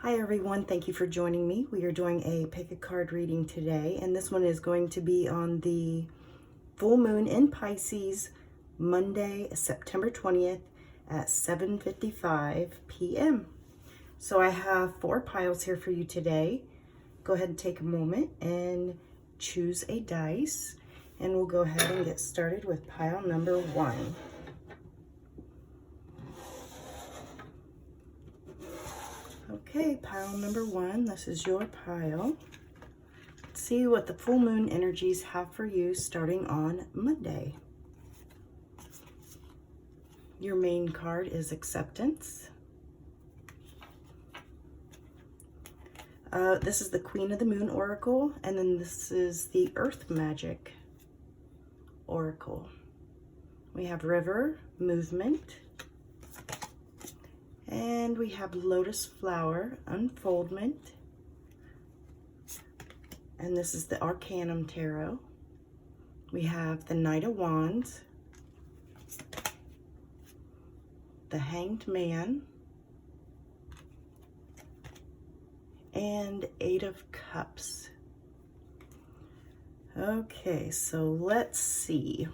Hi everyone, thank you for joining me. We are doing a pick a card reading today, and this one is going to be on the full moon in Pisces, Monday, September 20th at 7:55 p.m. So I have 4 piles here for you today. Go ahead and take a moment and choose a dice, and we'll go ahead and get started with pile number 1. Okay, pile number 1, this is your pile. Let's see what the full moon energies have for you starting on Monday. Your main card is acceptance. This is the Queen of the Moon Oracle, and then this is the Earth Magic Oracle. We have River, Movement, and we have Lotus Flower, Unfoldment, and this is the Arcanum Tarot. We have the Knight of Wands, the Hanged Man, and 8 of Cups. Okay, so let's see.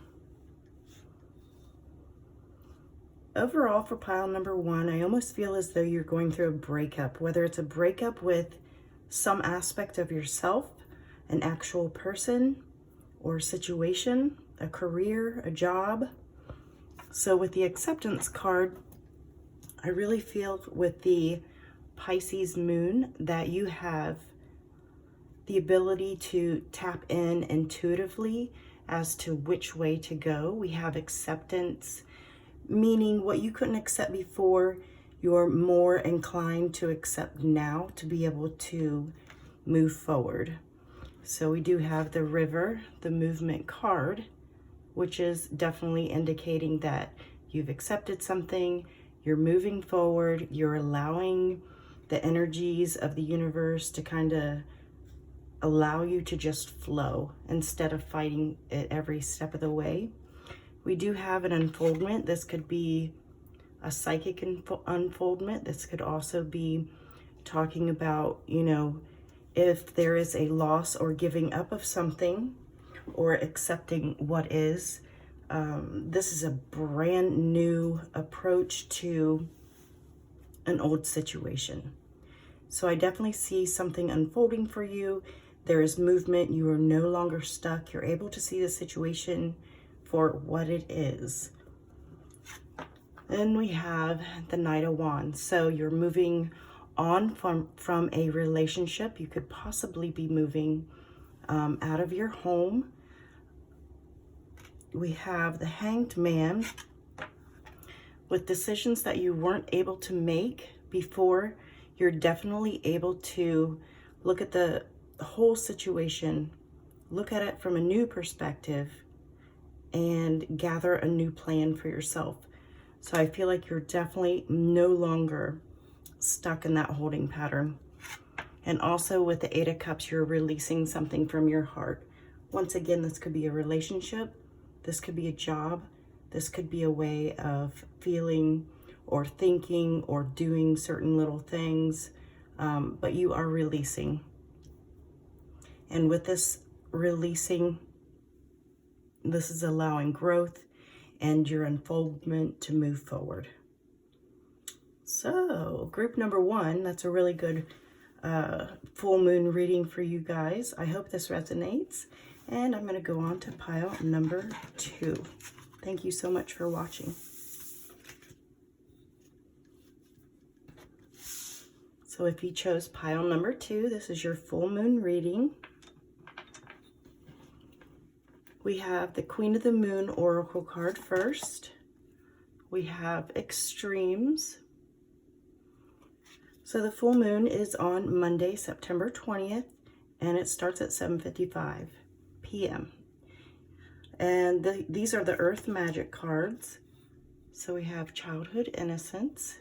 Overall, for pile number 1, I almost feel as though you're going through a breakup, whether it's a breakup with some aspect of yourself, an actual person or situation, a career, a job. So with the acceptance card, I really feel with the Pisces moon that you have the ability to tap in intuitively as to which way to go. We have acceptance, meaning what you couldn't accept before, you're more inclined to accept now to be able to move forward. So we do have the River, the Movement card, which is definitely indicating that you've accepted something, you're moving forward, you're allowing the energies of the universe to kind of allow you to just flow instead of fighting it every step of the way. We do have an unfoldment. This could be a psychic unfoldment. This could also be talking about, if there is a loss or giving up of something or accepting what is. This is a brand new approach to an old situation. So I definitely see something unfolding for you. There is movement. You are no longer stuck. You're able to see the situation for what it is. Then we have the Knight of Wands. So you're moving on from a relationship. You could possibly be moving out of your home. We have the Hanged Man with decisions that you weren't able to make before. You're definitely able to look at the whole situation, look at it from a new perspective, and gather a new plan for yourself. So I feel like you're definitely no longer stuck in that holding pattern. And also with the 8 of Cups, you're releasing something from your heart. Once again, this could be a relationship, this could be a job, this could be a way of feeling or thinking or doing certain little things, but you are releasing. And with this releasing, this is allowing growth and your unfoldment to move forward. So group number 1, that's a really good full moon reading for you guys. I hope this resonates, and I'm going to go on to pile number 2. Thank you so much for watching. So if you chose pile number 2, this is your full moon reading. We have the Queen of the Moon Oracle card first. We have Extremes. So the full moon is on Monday, September 20th, and it starts at 7:55 p.m. And these are the Earth Magic cards. So we have Childhood Innocence,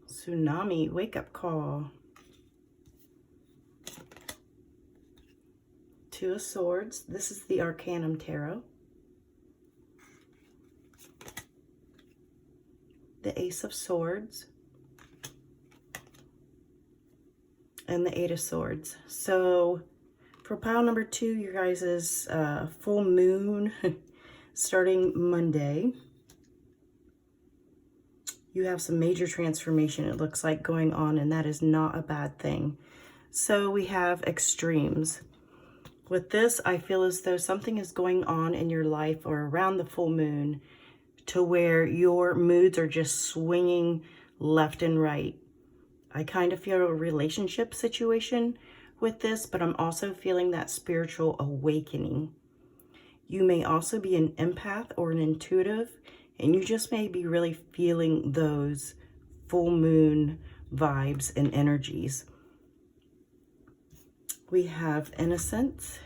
Tsunami, Wake Up Call, 2 of Swords. This is the Arcanum Tarot. The Ace of Swords, and the Eight of Swords. So for pile number 2, your guys' full moon starting Monday. You have some major transformation, it looks like, going on, and that is not a bad thing. So we have extremes. With this, I feel as though something is going on in your life or around the full moon to where your moods are just swinging left and right. I kind of feel a relationship situation with this, but I'm also feeling that spiritual awakening. You may also be an empath or an intuitive, and you just may be really feeling those full moon vibes and energies. We have innocence.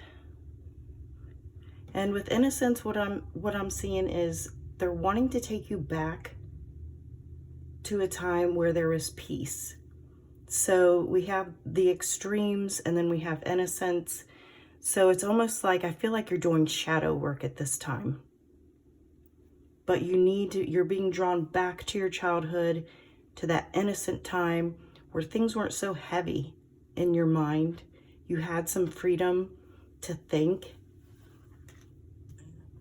And with innocence, what I'm seeing is they're wanting to take you back to a time where there was peace. So we have the extremes, and then we have innocence. So it's almost like I feel like you're doing shadow work at this time. But you're being drawn back to your childhood, to that innocent time where things weren't so heavy in your mind. You had some freedom to think.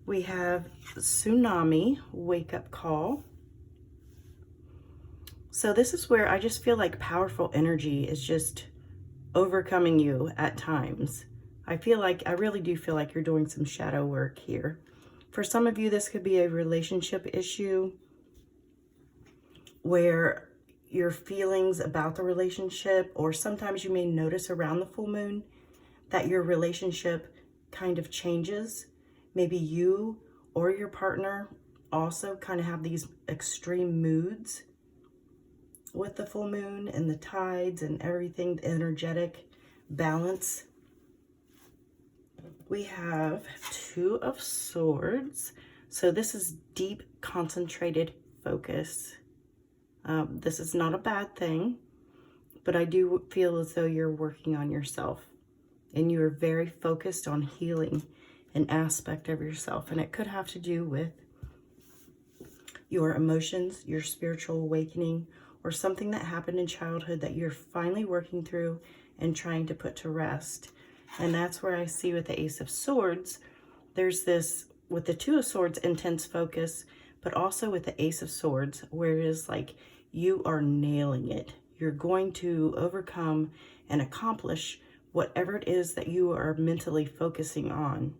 We have tsunami, wake-up call. So this is where I just feel like powerful energy is just overcoming you at times. I really do feel like you're doing some shadow work here. For some of you, this could be a relationship issue where your feelings about the relationship, or sometimes you may notice around the full moon that your relationship kind of changes. Maybe you or your partner also kind of have these extreme moods with the full moon and the tides and everything, the energetic balance. We have Two of Swords. So this is deep, concentrated focus. This is not a bad thing, but I do feel as though you're working on yourself and you're very focused on healing an aspect of yourself. And it could have to do with your emotions, your spiritual awakening, or something that happened in childhood that you're finally working through and trying to put to rest. And that's where I see with the Ace of Swords, there's this, with the Two of Swords, intense focus, but also with the Ace of Swords, where it is like you are nailing it. You're going to overcome and accomplish whatever it is that you are mentally focusing on.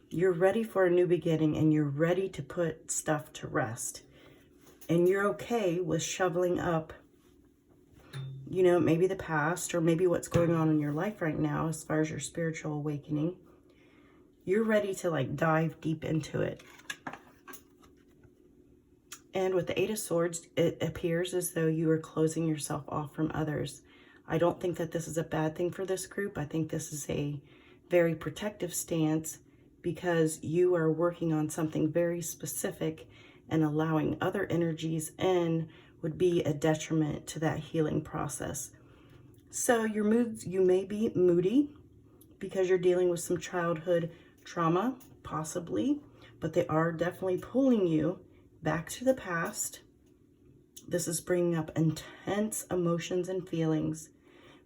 You're ready for a new beginning, and you're ready to put stuff to rest. And you're okay with shoveling up, you know, maybe the past or maybe what's going on in your life right now as far as your spiritual awakening. You're ready to like dive deep into it. And with the Eight of Swords, it appears as though you are closing yourself off from others. I don't think that this is a bad thing for this group. I think this is a very protective stance because you are working on something very specific, and allowing other energies in would be a detriment to that healing process. So your moods, you may be moody because you're dealing with some childhood trauma, possibly, but they are definitely pulling you back to the past. This is bringing up intense emotions and feelings,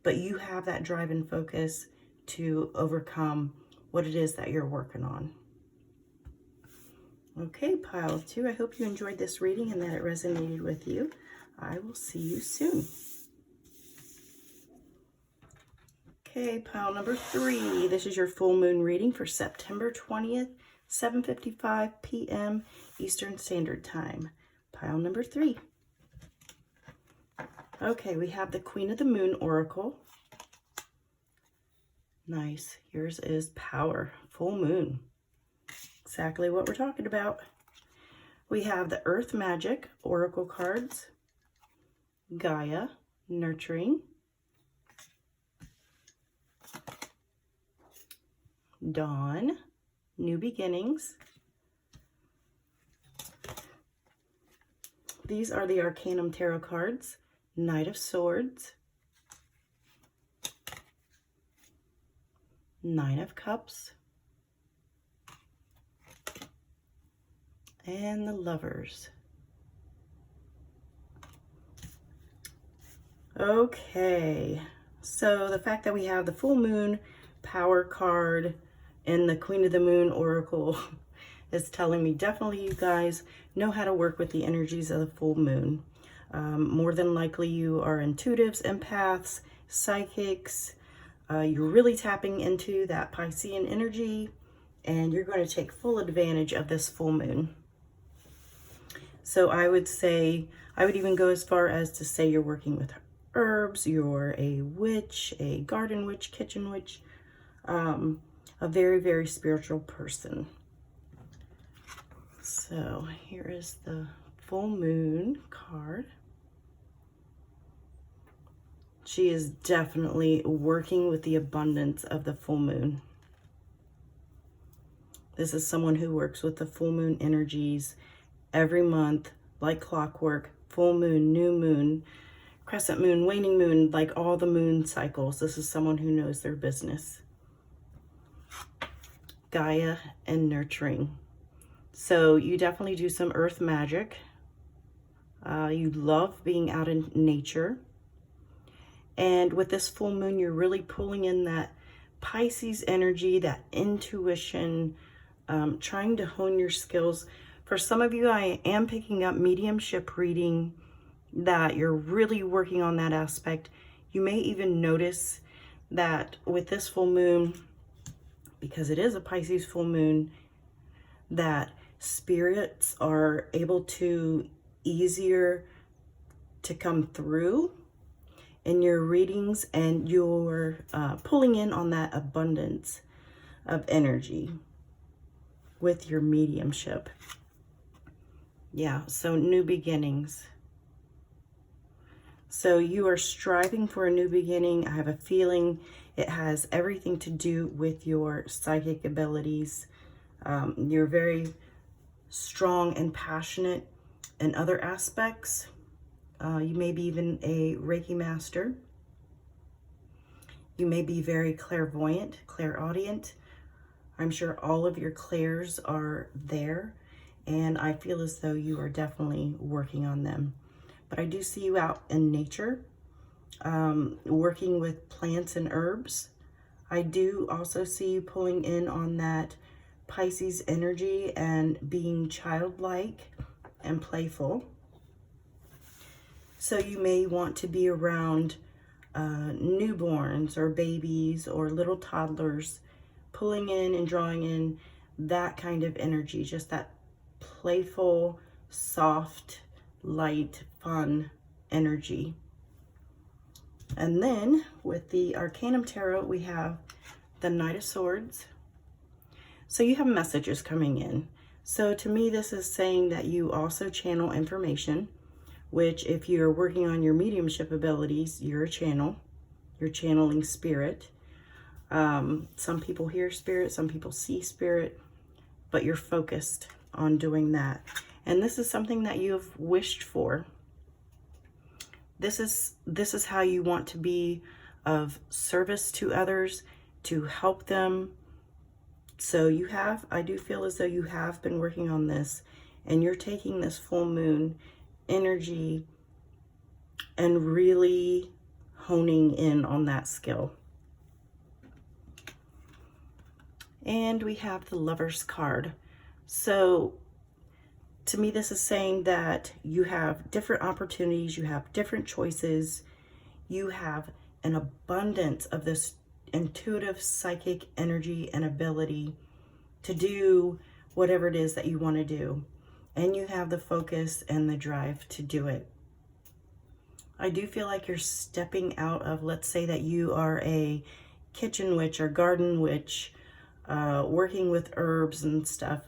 but you have that drive and focus to overcome what it is that you're working on. Okay, pile 2, I hope you enjoyed this reading and that it resonated with you. I will see you soon. Okay, pile number 3. This is your full moon reading for September 20th, 7:55 p.m. Eastern Standard Time. Pile number 3. Okay, we have the Queen of the Moon Oracle. Nice. Yours is Power, full moon. Exactly what we're talking about. We have the Earth Magic Oracle cards. Gaia, Nurturing. Dawn, New Beginnings. These are the Arcanum Tarot cards. Knight of Swords. Nine of Cups. And the Lovers. Okay, So the fact that we have the full moon power card and the Queen of the Moon Oracle is telling me definitely you guys know how to work with the energies of the full moon. More than likely you are intuitives, empaths, psychics. You're really tapping into that Piscean energy, and you're going to take full advantage of this full moon. So I would say, I would even go as far as to say you're working with herbs, you're a witch, a garden witch, kitchen witch, a very, very spiritual person. So here is the full moon card. She is definitely working with the abundance of the full moon. This is someone who works with the full moon energies every month, like clockwork, full moon, new moon, crescent moon, waning moon, like all the moon cycles. This is someone who knows their business. Gaia and nurturing. So you definitely do some earth magic. You love being out in nature. And with this full moon, you're really pulling in that Pisces energy, that intuition, trying to hone your skills. For some of you, I am picking up mediumship reading, that you're really working on that aspect. You may even notice that with this full moon, because it is a Pisces full moon, that spirits are able to easier to come through in your readings, and you're pulling in on that abundance of energy with your mediumship. Yeah, so new beginnings. So you are striving for a new beginning. I have a feeling it has everything to do with your psychic abilities. You're very strong and passionate in other aspects. You may be even a Reiki master. You may be very clairvoyant, clairaudient. I'm sure all of your clairs are there, and I feel as though you are definitely working on them. But I do see you out in nature, working with plants and herbs. I do also see you pulling in on that Pisces energy and being childlike and playful. So you may want to be around newborns or babies or little toddlers, pulling in and drawing in that kind of energy, just that playful, soft, light, fun energy. And then with the Arcanum Tarot, we have the Knight of Swords. So you have messages coming in. So to me, this is saying that you also channel information, which if you're working on your mediumship abilities, you're a channel. You're channeling spirit. Some people hear spirit, some people see spirit, but you're focused on doing that. And this is something that you have wished for. This is how you want to be of service to others, to help them. So you have, I do feel as though you have been working on this, and you're taking this full moon energy and really honing in on that skill. And we have the Lover's card. So to me, this is saying that you have different opportunities, you have different choices, you have an abundance of this intuitive psychic energy and ability to do whatever it is that you want to do. And you have the focus and the drive to do it. I do feel like you're stepping out of, let's say that you are a kitchen witch or garden witch, working with herbs and stuff.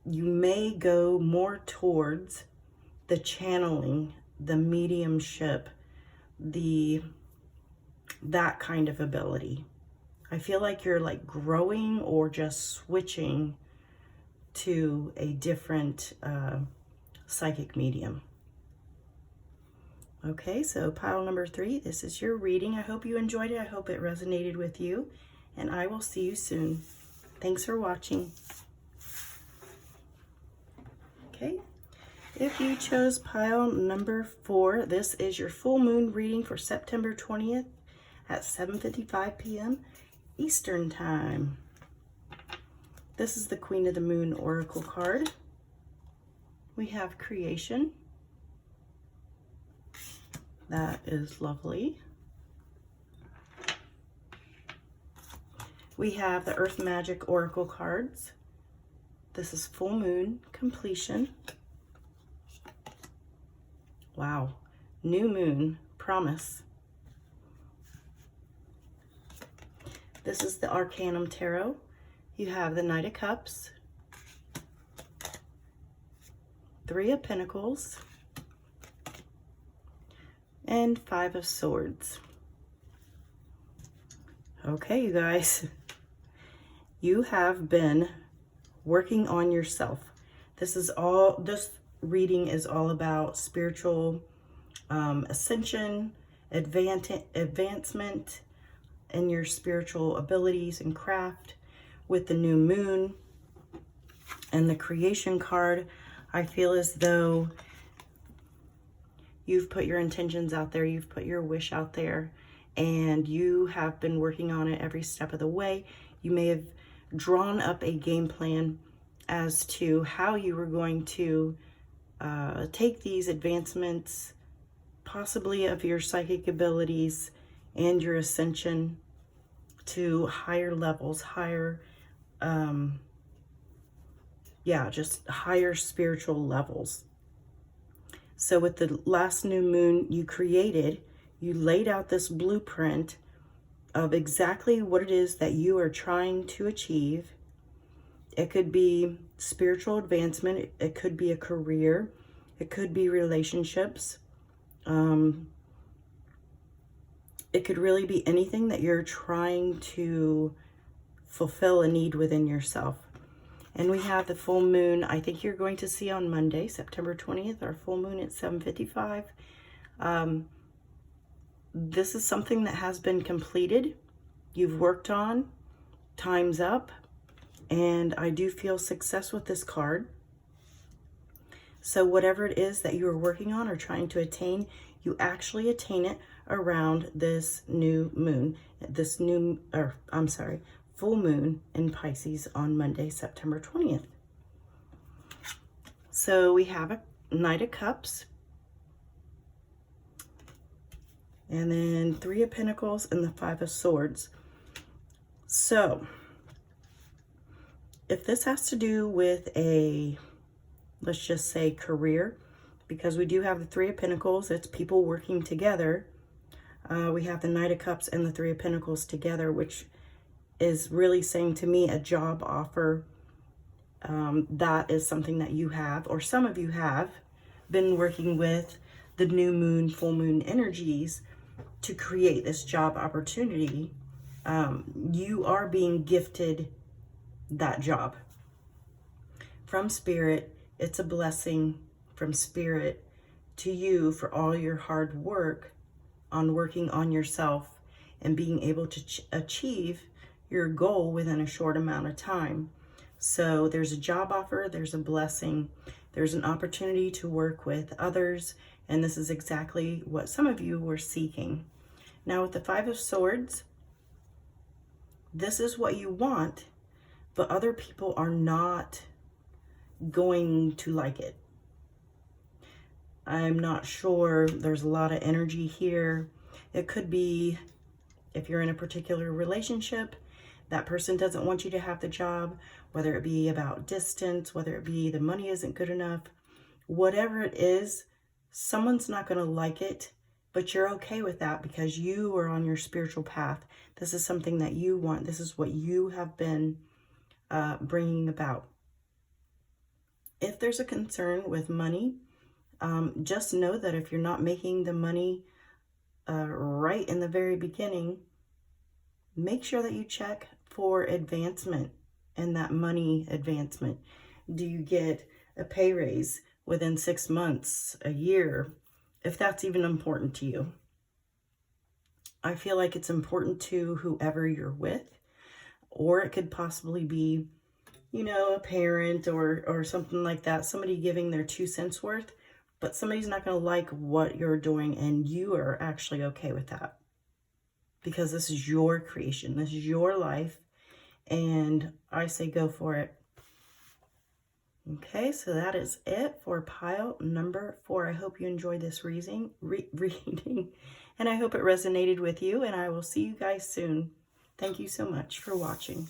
You may go more towards the channeling, the mediumship, that kind of ability. I feel like you're like growing or just switching to a different psychic medium. Okay, so pile number 3, this is your reading. I hope you enjoyed it. I hope it resonated with you, and I will see you soon. Thanks for watching. Okay, if you chose pile number 4, this is your full moon reading for September 20th at 7:55 p.m. Eastern Time. This is the Queen of the Moon Oracle card. We have creation. That is lovely. We have the Earth Magic Oracle cards. This is full moon, completion. Wow. New moon, promise. This is the Arcanum Tarot. You have the Knight of Cups, Three of Pentacles, and Five of Swords. Okay, you guys, you have been working on yourself. This reading is all about spiritual ascension, advancement in your spiritual abilities and craft. With the new moon and the creation card, I feel as though you've put your intentions out there, you've put your wish out there, and you have been working on it every step of the way. You may have drawn up a game plan as to how you were going to take these advancements, possibly of your psychic abilities and your ascension to higher levels, just higher spiritual levels. So with the last new moon you laid out this blueprint of exactly what it is that you are trying to achieve. It could be spiritual advancement, it could be a career, it could be relationships. It could really be anything that you're trying to fulfill a need within yourself. And we have the full moon, I think you're going to see on Monday, September 20th, our full moon at 7:55. This is something that has been completed, you've worked on, time's up, and I do feel success with this card. So whatever it is that you are working on or trying to attain, you actually attain it around this new moon, full moon in Pisces on Monday, September 20th. So we have a Knight of Cups, and then Three of Pentacles and the Five of Swords. So if this has to do with let's just say career, because we do have the Three of Pentacles, it's people working together. We have the Knight of Cups and the Three of Pentacles together, which is really saying to me a job offer. That is something that you have, or some of you have been working with the new moon, full moon energies to create this job opportunity. You are being gifted that job from Spirit. It's a blessing from Spirit to you for all your hard work on working on yourself and being able to achieve your goal within a short amount of time. So there's a job offer, there's a blessing, there's an opportunity to work with others, and this is exactly what some of you were seeking. Now with the Five of Swords, this is what you want, but other people are not going to like it. I'm not sure. There's a lot of energy here. It could be if you're in a particular relationship, that person doesn't want you to have the job, whether it be about distance, whether it be the money isn't good enough, whatever it is, someone's not going to like it, but you're okay with that because you are on your spiritual path. This is something that you want. This is what you have been bringing about. If there's a concern with money, just know that if you're not making the money right in the very beginning, make sure that you check for advancement and that money advancement. Do you get a pay raise within 6 months, a year, if that's even important to you? I feel like it's important to whoever you're with, or it could possibly be, you know, a parent or something like that, somebody giving their 2 cents worth, but somebody's not going to like what you're doing and you are actually okay with that. because this is your creation. This is your life. And I say go for it. Okay, so that is it for pile number 4. I hope you enjoyed this reading, and I hope it resonated with you, and I will see you guys soon. Thank you so much for watching.